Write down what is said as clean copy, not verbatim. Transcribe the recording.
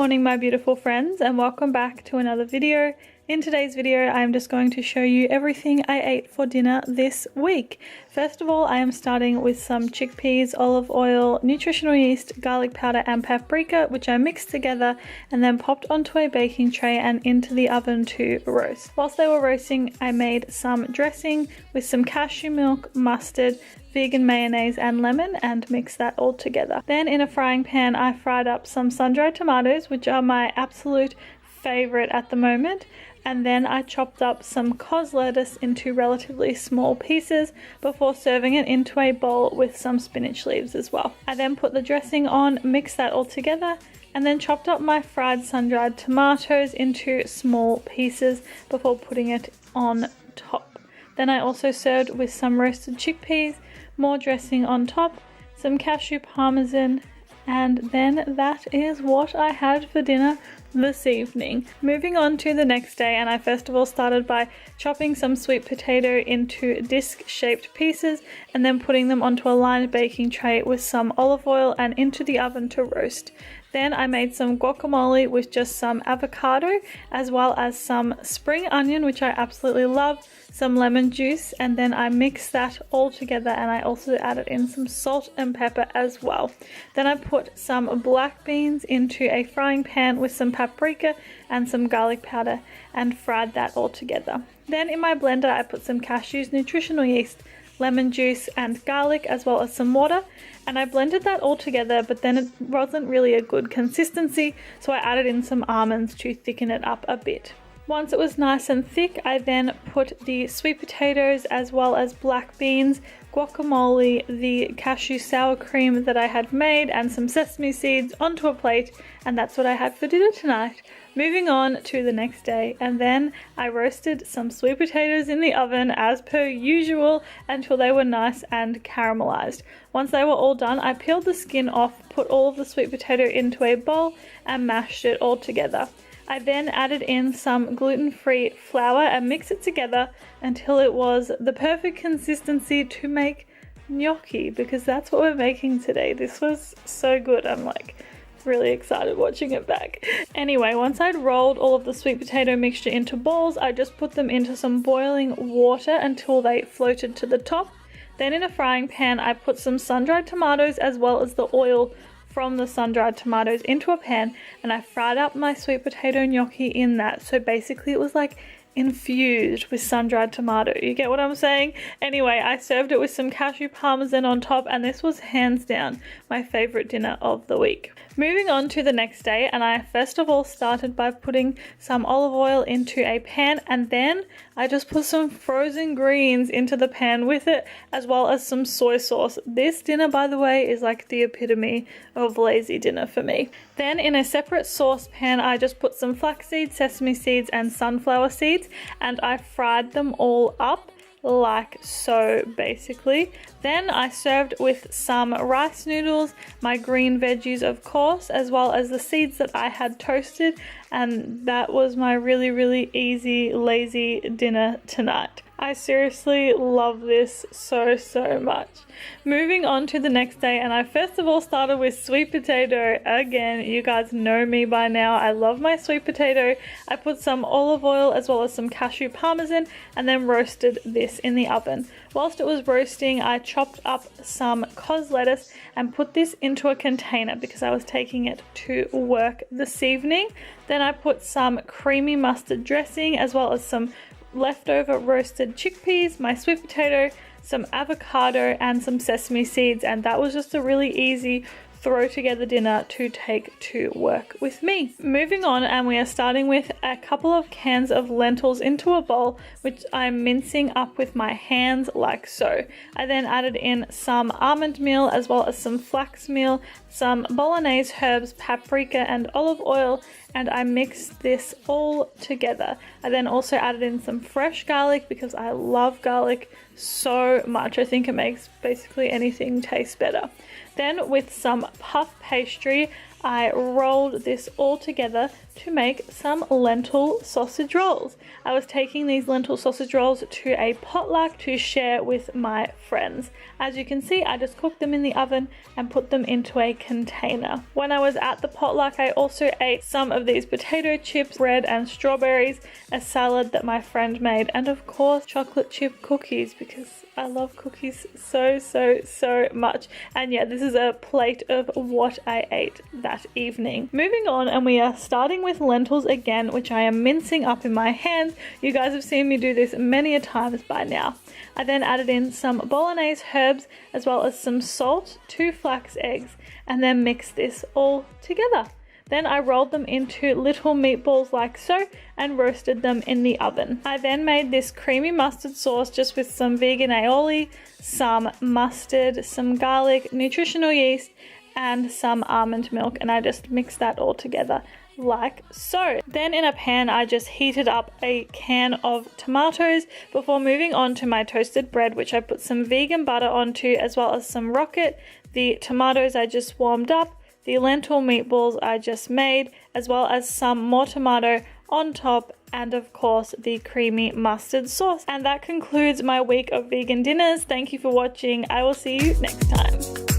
morning my beautiful friends, and welcome back to another video. In today's video I'm just going to show you everything I ate for dinner this week. First of all, I am starting with some chickpeas, olive oil, nutritional yeast, garlic powder and paprika, which I mixed together and then popped onto a baking tray and into the oven to roast. Whilst they were roasting, I made some dressing with some cashew milk, mustard, vegan mayonnaise and lemon and mix that all together. Then in a frying pan I fried up some sun-dried tomatoes, which are my absolute favorite at the moment, and then I chopped up some cos lettuce into relatively small pieces before serving it into a bowl with some spinach leaves as well. I then put the dressing on, mixed that all together, and then chopped up my fried sun-dried tomatoes into small pieces before putting it on top. Then I also served with some roasted chickpeas, more dressing on top, some cashew parmesan, and then that is what I had for dinner this evening. Moving on to the next day, and I first of all started by chopping some sweet potato into disc-shaped pieces and then putting them onto a lined baking tray with some olive oil and into the oven to roast. Then I made some guacamole with just some avocado as well as some spring onion, which I absolutely love, some lemon juice, and then I mixed that all together and I also added in some salt and pepper as well. Then I put some black beans into a frying pan with some paprika and some garlic powder and fried that all together. Then in my blender I put some cashews, nutritional yeast, lemon juice and garlic as well as some water, and I blended that all together, but then it wasn't really a good consistency, so I added in some almonds to thicken it up a bit. Once it was nice and thick, I then put the sweet potatoes as well as black beans, guacamole, the cashew sour cream that I had made and some sesame seeds onto a plate, and that's what I had for dinner tonight. Moving on to the next day, and then I roasted some sweet potatoes in the oven as per usual until they were nice and caramelized. Once they were all done, I peeled the skin off, put all of the sweet potato into a bowl and mashed it all together. I then added in some gluten-free flour and mixed it together until it was the perfect consistency to make gnocchi, because that's what we're making today. This was so good. I'm like really excited watching it back. Anyway, once I'd rolled all of the sweet potato mixture into balls, I just put them into some boiling water until they floated to the top. Then in a frying pan, I put some sun-dried tomatoes as well as the oil from the sun-dried tomatoes into a pan, and I fried up my sweet potato gnocchi in that. So basically it was like infused with sun-dried tomato. You get what I'm saying? Anyway, I served it with some cashew parmesan on top, and this was hands down my favorite dinner of the week. Moving on to the next day, and I first of all started by putting some olive oil into a pan, and then I just put some frozen greens into the pan with it, as well as some soy sauce. This dinner, by the way, is like the epitome of lazy dinner for me. Then in a separate saucepan, I just put some flaxseed, sesame seeds and sunflower seeds, and I fried them all up like so basically. Then I served with some rice noodles, my green veggies of course, as well as the seeds that I had toasted, and that was my really easy lazy dinner tonight. I seriously love this so much. Moving on to the next day, and I first of all started with sweet potato. Again, you guys know me by now. I love my sweet potato. I put some olive oil as well as some cashew parmesan and then roasted this in the oven. Whilst it was roasting, I chopped up some cos lettuce and put this into a container because I was taking it to work this evening. Then I put some creamy mustard dressing as well as some leftover roasted chickpeas, my sweet potato, some avocado and some sesame seeds, and that was just a really easy throw together dinner to take to work with me. Moving on, and we are starting with a couple of cans of lentils into a bowl, which I'm mincing up with my hands like so. I then added in some almond meal as well as some flax meal, some bolognese herbs, paprika and olive oil, and I mixed this all together. I then also added in some fresh garlic because I love garlic so much. I think it makes basically anything taste better. Then with some puff pastry, I rolled this all together to make some lentil sausage rolls. I was taking these lentil sausage rolls to a potluck to share with my friends. As you can see, I just cooked them in the oven and put them into a container. When I was at the potluck, I also ate some of these potato chips, bread and strawberries, a salad that my friend made, and of course chocolate chip cookies, because I love cookies so much. And yeah, this is a plate of what I ate that evening. Moving on, and we are starting with lentils again, which I am mincing up in my hands. You guys have seen me do this many a times by now. I then added in some bolognese herbs as well as some salt, 2 flax eggs, and then mixed this all together. Then I rolled them into little meatballs like so and roasted them in the oven. I then made this creamy mustard sauce just with some vegan aioli, some mustard, some garlic, nutritional yeast, and some almond milk, and I just mixed that all together like so. Then in a pan I just heated up a can of tomatoes before moving on to my toasted bread, which I put some vegan butter onto as well as some rocket. The tomatoes I just warmed up, the lentil meatballs I just made, as well as some more tomato on top, and of course the creamy mustard sauce. And that concludes my week of vegan dinners. Thank you for watching. I will see you next time.